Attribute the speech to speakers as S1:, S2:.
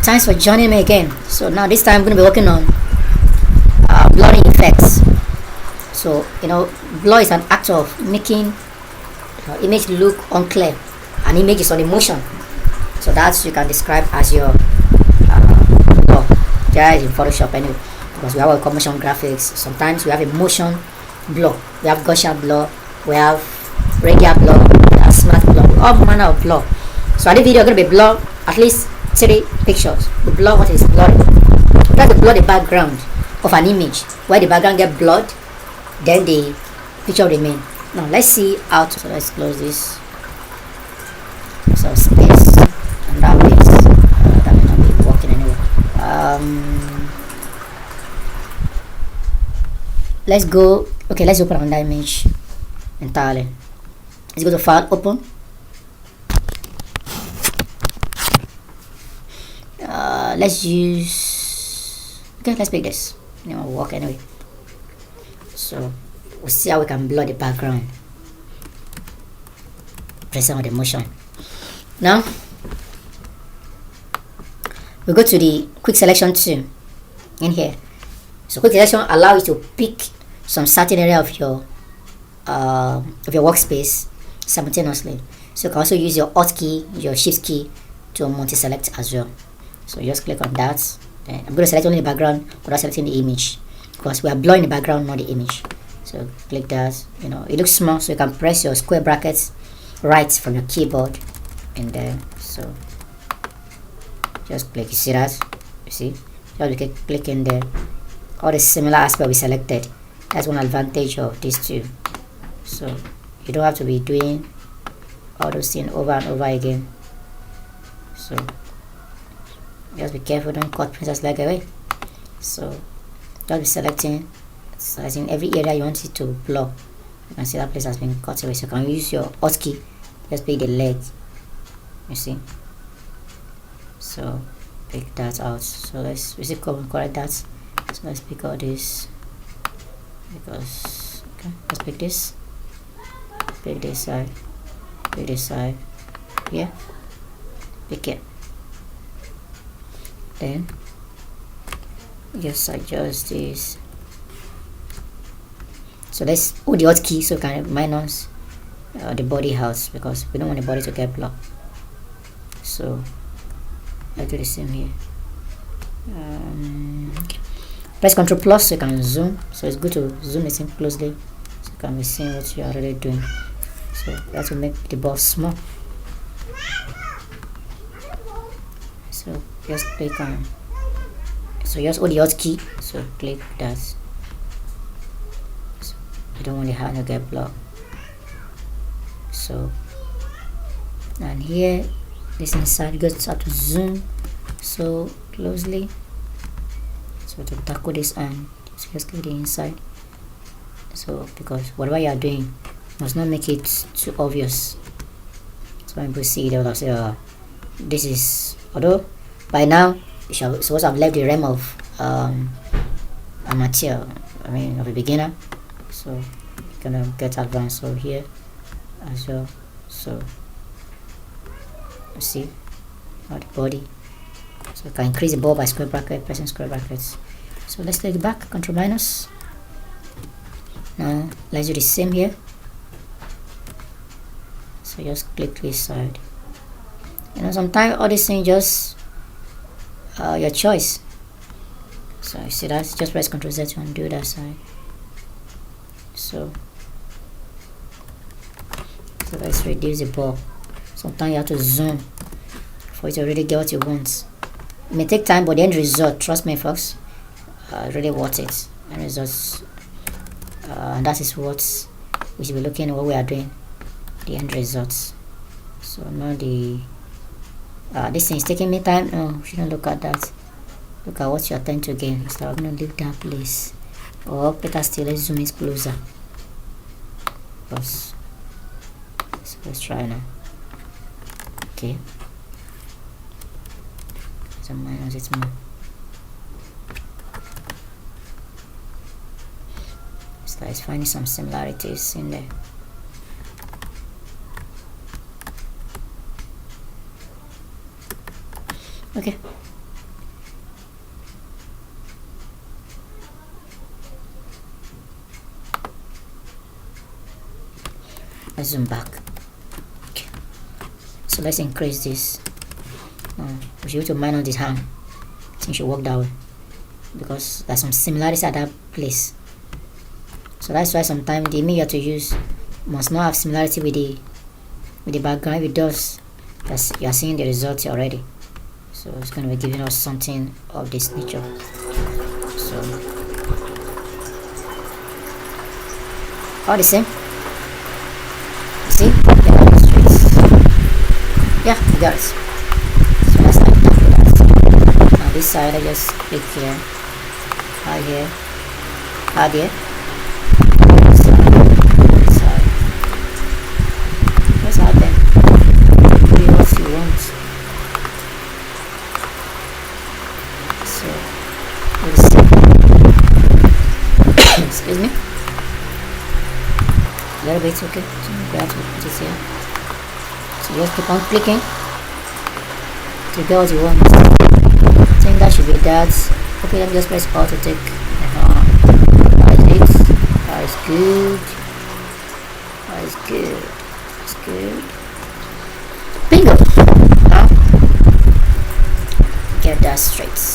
S1: Thanks for joining me again. So now this time I'm going to be working on blurring effects. So blur is an act of making image look unclear. An image is on emotion, so that's you can describe as your blur. There is in Photoshop anyway, because we have what we call motion graphics. Sometimes we have a motion blur, we have Gaussian blur, we have radial blur, we have smart blur, all manner of blur. So at this video, I'm going to be blur at least 3 pictures. We blur what is blurred. We try to blur the background of an image. Where the background get blurred, then the picture remain. Now let's see how to. So let's close this. So space and that place. That may not be working anyway. Let's go. Okay, let's open on that image entirely. Let's go to File, Open. Let's use. Okay, let's pick this. It will work anyway. So we'll see how we can blur the background. Press on the motion. Now we go to the quick selection tool in here. So quick selection allows you to pick some certain area of your workspace simultaneously. So you can also use your Alt key, your Shift key to multi-select as well. So just click on that. Then I'm going to select only the background without selecting the image, because we are blurring the background, not the image. So click that. It looks small, so you can press your square brackets right from your keyboard, and then so just click. You see that? You see? Just click in there. All the similar aspect we selected. That's one advantage of this too. So you don't have to be doing all those things over and over again. So just be careful, don't cut Princess leg away. So just be selecting every area you want it to blur. You can see that place has been cut away, so you can use your Alt key, just pick the leg. You see? So pick that out. So let's correct that. So let's pick out this, because okay, let's pick this side, pick this side, yeah, pick it. Then just adjust this. So let's hold the Alt key so we can minus the body out, because we don't want the body to get blocked. So let's do the same here. Okay. Press Ctrl plus so you can zoom. So it's good to zoom this in closely so you can be seeing what you are already doing. So that will make the ball small. So just click on. So just hold the Alt key. So click that. So you don't want the hand to get blocked. So and here this inside you just have to zoom so closely. So to tackle this and just get the inside. So because whatever you are doing must not make it too obvious. So when people see, they will say, this is, although by now you should supposed to have left the realm of amateur, of a beginner. So you're gonna get advanced. So here as well. So you see how the body. So you can increase the ball by square bracket, pressing square brackets. So let's take it back, Ctrl minus. Now let's do the same here. So just click this side. Sometimes all these things just your choice. So you see that, just press Ctrl Z to undo that side. So let's reduce the ball. Sometimes you have to zoom for it to really get what you want. It may take time, but the end result, trust me folks, really worth it. And results, and that is what we should be looking at, what we are doing, the end results. So now the this thing is taking me time. No, you shouldn't look at that. Look at what you are trying to gain. So I'm gonna leave that place, or better still, let's zoom in closer. Because so let's try now. Okay, so minus it more. So let's find some similarities in there. Okay, Let's zoom back. Okay. So let's increase this. We should be able to minus this hand. Things should work that way because there's some similarities at that place. So that's why sometimes the image you have to use must not have similarity with the background. If it does, that's, you are seeing the result already. So it's going to be giving us something of this nature. So all the same. You see? Yeah, you got it. So that's like that. Now this side, I just click here, add here, add here. This side. Let's add them. Do what you want. So we'll see. Excuse me. A little bit, okay. So we have to put it here. So just keep on clicking to get what you want. I think that should be that. Okay, let me just press Alt to take. That is it. That is good. That is good. That's good. Bingo! Now get that straight.